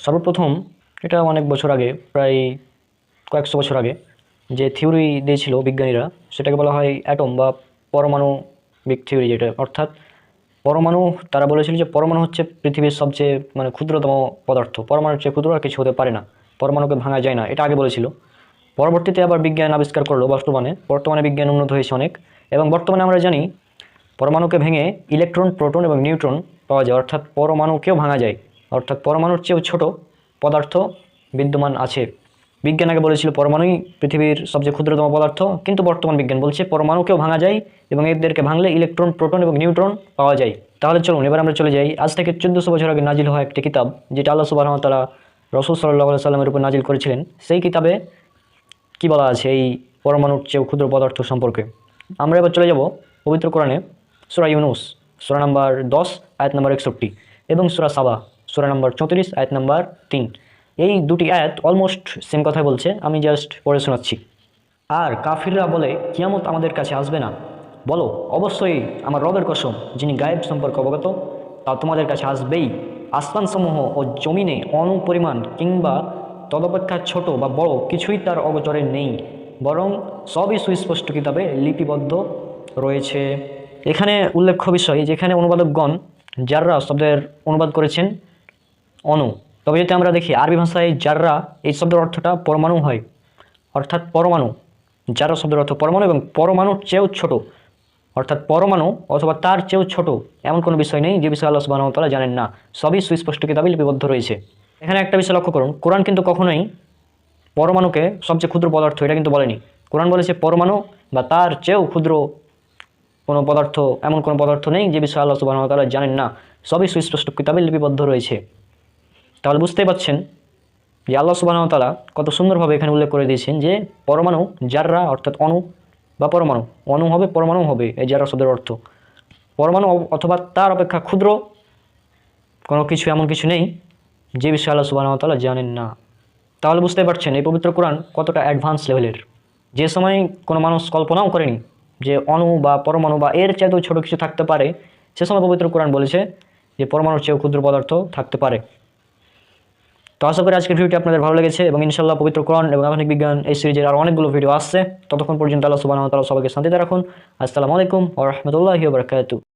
সর্বপ্রথম এটা অনেক বছর আগে, প্রায় কয়েকশো বছর আগে যে থিওরি দিয়েছিল বিজ্ঞানীরা, সেটাকে বলা হয় অ্যাটম বা পরমাণবিক থিওরি, যেটা অর্থাৎ পরমাণু। তারা বলেছিল যে পরমাণু হচ্ছে পৃথিবীর সবচেয়ে ক্ষুদ্রতম পদার্থ। পরমাণুর চেয়ে ক্ষুদ্র আর কিছু হতে পারে না, পরমাণুকে ভাঙা যায় না, এটা আগে বলেছিল। পরবর্তীতে আবার বিজ্ঞান আবিষ্কার করলো, বর্তমানে বিজ্ঞান উন্নত হয়েছে অনেক, এবং বর্তমানে আমরা জানি পরমাণুকে ভেঙে ইলেকট্রন, প্রোটন এবং নিউট্রন পাওয়া যায়, অর্থাৎ পরমাণুকেও ভাঙা যায়, অর্থাৎ পরমাণুর চেয়েও ছোট পদার্থ বিদ্যমান আছে। বিজ্ঞান আগে বলেছিল পরমাণুই পৃথিবীর সবচেয়ে ক্ষুদ্রতম পদার্থ, কিন্তু বর্তমান বিজ্ঞান বলছে পরমাণুকেও ভাঙা যায় এবং এদেরকে ভাঙলে ইলেকট্রন, প্রোটন এবং নিউট্রন পাওয়া যায়। তাহলে চলুন এবার আমরা চলে যাই আজ থেকে 1400 বছর আগে নাজিল হওয়া একটি কিতাব, যেটা আল্লাহ সুবহানাহু ওয়া তাআলা রাসূল সাল্লাল্লাহু আলাইহি সাল্লামের উপর নাজিল করেছিলেন। সেই কিতাবে কি বলা আছে এই পরমাণুর চেয়েও ক্ষুদ্র পদার্থ সম্পর্কে? আমরা এবার চলে যাব পবিত্র কোরআনে সূরা ইউনূস, সূরা নাম্বার 10 আয়াত নাম্বার 61, এবং সূরা সাবা, সূরা নাম্বার 34 আয়াত নাম্বার 3। এই দুটি আয়াত অলমোস্ট সেম কথাই বলছে, আমি জাস্ট পড়ে শোনাচ্ছি। আর কাফিররা বলে কিয়ামত আমাদের কাছে আসবে না। বলো, অবশ্যই আমার রবের কসম, যিনি গায়েব সম্পর্কে অবগত, তা তোমাদের কাছে আসবেই। আসমানসমূহ ও জমিনে অনুপরিমাণ কিংবা তদপেক্ষা ছোট বা বড় কিছুই তার অগোচরে নেই, বরং সবই সুস্পষ্ট কিতাবে লিপিবদ্ধ রয়েছে। এখানে উল্লেখ্য বিষয়, যেখানে অনুবাদকগণ যাররা শব্দের অনুবাদ করেছেন অণু। তবে যদি আমরা দেখি আরবি ভাষায় যাররা এই শব্দের অর্থটা পরমাণু হয়, অর্থাৎ পরমাণু। যারা শব্দের অর্থ পরমাণু এবং পরমাণুর চেয়েও ছোট, অর্থাৎ পরমাণু অথবা তার চেয়েও ছোট এমন কোনো বিষয় নেই যে বিষয়ে আল্লাহ সুবহানাহু ওয়া তাআলা জানেন না, সবই সুস্পষ্ট কিতাবে লিপিবদ্ধ রয়েছে। এখানে একটা বিষয় লক্ষ্য করুন, কোরআন কিন্তু কখনোই পরমাণুকে সবচেয়ে ক্ষুদ্র পদার্থ এটা কিন্তু বলেনি। কোরআন বলেছে পরমাণু বা তার চেয়েও ক্ষুদ্র কোনো পদার্থ, এমন কোনো পদার্থ নেই যে বিষয়ে আল্লাহ সুবহানাহু ওয়া তাআলা জানেন না, সবই সুস্পষ্ট কিতাবে লিপিবদ্ধ রয়েছে। তাহলে বুঝতেই পারছেন যে আল্লাহ সুবহানাহু ওয়া তাআলা কত সুন্দরভাবে এখানে উল্লেখ করে দিয়েছেন যে পরমাণু, যাররা অর্থাৎ অণু বা পরমাণু, অণু হবে পরমাণু হবে, এই যারা শব্দের অর্থ পরমাণু অথবা তার অপেক্ষা ক্ষুদ্র কোনো কিছু, এমন কিছু নেই যে বিষয়ে আল্লাহ সুবহানাহু ওয়া তাআলা জানেন না। তাহলে বুঝতে পারছেন এই পবিত্র কোরআন কতটা অ্যাডভান্স লেভেলের, যে সময় কোনো মানুষ কল্পনাও করেনি যে অণু বা পরমাণু বা এর চাইতেও ছোট কিছু থাকতে পারে, সে সময় পবিত্র কোরআন বলেছে যে পরমাণুর চেয়েও ক্ষুদ্র পদার্থ থাকতে পারে। তো আশা করি আজকের ভিডিওটি আপনাদের ভালো লেগেছে, এবং ইনশাআল্লাহ পবিত্র কোরআন এবং আধুনিক বিজ্ঞান এই সিরিজের আরও অনেকগুলো ভিডিও আসছে। ততক্ষণ পর্যন্ত আল্লাহ সুবহানাহু ওয়া তাআলা সবাইকে শান্তিতে রাখুন। আসসালামু আলাইকুম ওয়া রাহমাতুল্লাহি ওয়া বারাকাতুহু।